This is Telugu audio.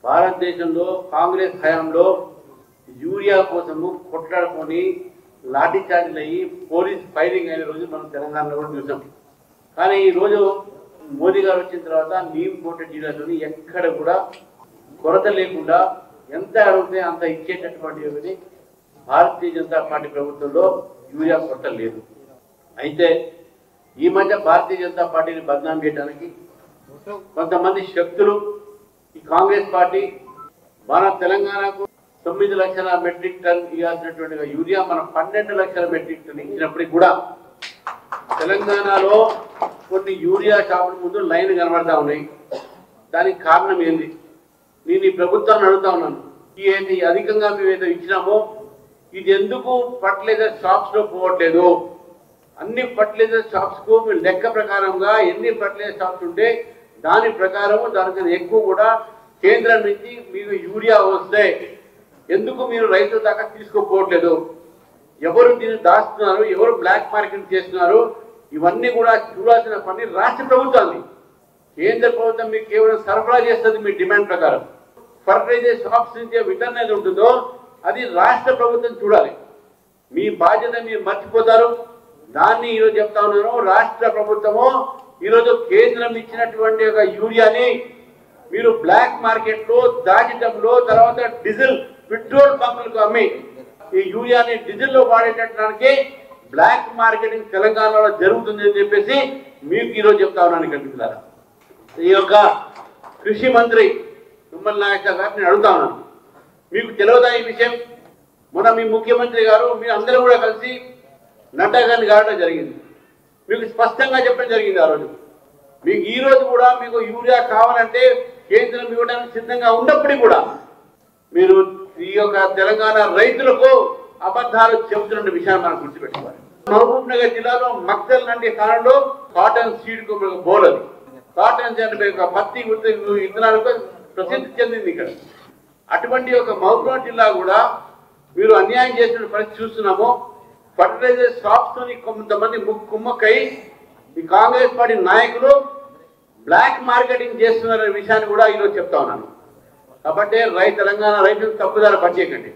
భారతదేశంలో కాంగ్రెస్ హయాంలో యూరియా కోసము కొట్లాడుకొని లాఠీ చార్జీలు అయ్యి పోలీస్ ఫైరింగ్ అయిన రోజు మనం తెలంగాణలో కూడా చూసాం. కానీ ఈరోజు మోదీ గారు వచ్చిన తర్వాత నీమ్ కోటెడ్ యూరియాతోని ఎక్కడ కూడా కొరత లేకుండా ఎంత అడిగితే అంత ఇచ్చేటటువంటి భారతీయ జనతా పార్టీ ప్రభుత్వంలో యూరియా కొరత లేదు. అయితే ఈ మధ్య భారతీయ జనతా పార్టీని బదనాం చేయడానికి కొంతమంది శక్తులు ఈ కాంగ్రెస్ పార్టీ మన తెలంగాణకు 9 లక్షల మెట్రిక్ టన్ ఇవ్వాల్సినటువంటి యూరియా మనం 12 లక్షల మెట్రిక్ టన్ ఇచ్చినప్పటికీ కూడా తెలంగాణలో కొన్ని యూరియా షాపుల ముందు లైన్ కనబడతా ఉన్నాయి. దానికి కారణం ఏంది? నేను ఈ ప్రభుత్వాన్ని అడుగుతా ఉన్నాను, ఇది అధికంగా మేము ఏదో ఇచ్చినామో ఇది ఎందుకు ఫర్టిలైజర్ షాప్స్ లో పోవట్లేదు? అన్ని ఫర్టిలైజర్ షాప్స్ కు మీరు లెక్క ప్రకారంగా ఎన్ని ఫర్టిలైజర్ షాప్స్ ఉంటే దాని ప్రకారము దానికన్నా ఎక్కువ కూడా కేంద్రం నుంచి మీకు యూరియా వస్తే ఎందుకు మీరు రైతుల దాకా తీసుకోపోవట్లేదు? ఎవరు దీన్ని దాస్తున్నారు, ఎవరు బ్లాక్ మార్కెట్ చేస్తున్నారు? ఇవన్నీ కూడా చూడాల్సిన పని రాష్ట్ర ప్రభుత్వాన్ని. కేంద్ర ప్రభుత్వం మీకు కేవలం సరఫరా చేస్తుంది మీ డిమాండ్ ప్రకారం. ఫర్టిలైజర్ షాప్స్ నుంచి విటర్న్ అనేది ఉంటుందో అది రాష్ట్ర ప్రభుత్వం చూడాలి. మీ బాధ్యత మీరు మర్చిపోతారు. దాన్ని ఈరోజు చెప్తా ఉన్నాను, రాష్ట్ర ప్రభుత్వము ఈరోజు కేంద్రం ఇచ్చినటువంటి ఒక యూరియాని మీరు బ్లాక్ మార్కెట్ లో దాచడంలో, తర్వాత డీజిల్ పెట్రోల్ బంకులకు అమ్మి ఈ యూరియాని డీజిల్ లో వాడేటడానికి బ్లాక్ మార్కెటింగ్ తెలంగాణలో జరుగుతుంది అని చెప్పేసి మీకు ఈరోజు చెప్తా ఉన్నాను. కనిపిస్తారా ఈ యొక్క కృషి మంత్రి తుమ్మల నాగేశ్వర గారు నేను అడుగుతా ఉన్నాను, మీకు తెలియదా ఈ విషయం? మొన్న మీ ముఖ్యమంత్రి గారు మీరు అందరూ కూడా కలిసి నడ్డా గారిని కావడం జరిగింది. మీకు స్పష్టంగా చెప్పడం జరిగింది ఆ రోజు. మీకు ఈ రోజు కూడా మీకు యూరియా కావాలంటే కేంద్రం ఇవ్వడానికి సిద్ధంగా ఉన్నప్పటికీ కూడా మీరు ఈ యొక్క తెలంగాణ రైతులకు అబద్ధాలు చెబుతున్న విషయాన్ని మనం గుర్తుపెట్టుకోవాలి. మహబూబ్ నగర్ జిల్లాలో మక్తల్ లాంటి కాలంలో కాటన్ సీడ్ బోలది, కాటన్ పత్తి విత్తనాలకు ప్రసిద్ధి చెందింది ఇక్కడ. అటువంటి ఒక మహబూబ్ జిల్లా కూడా మీరు అన్యాయం చేసిన పరిస్థితి చూస్తున్నాము. ఫర్టిలైజర్ షాప్స్ తోని కొంతమంది కుమ్మక్కై ఈ కాంగ్రెస్ పార్టీ నాయకులు బ్లాక్ మార్కెటింగ్ చేస్తున్న విషయాన్ని కూడా ఈరోజు చెప్తా ఉన్నాను. కాబట్టి తెలంగాణ రైతులు తప్పుదారి పనిచేయకండి.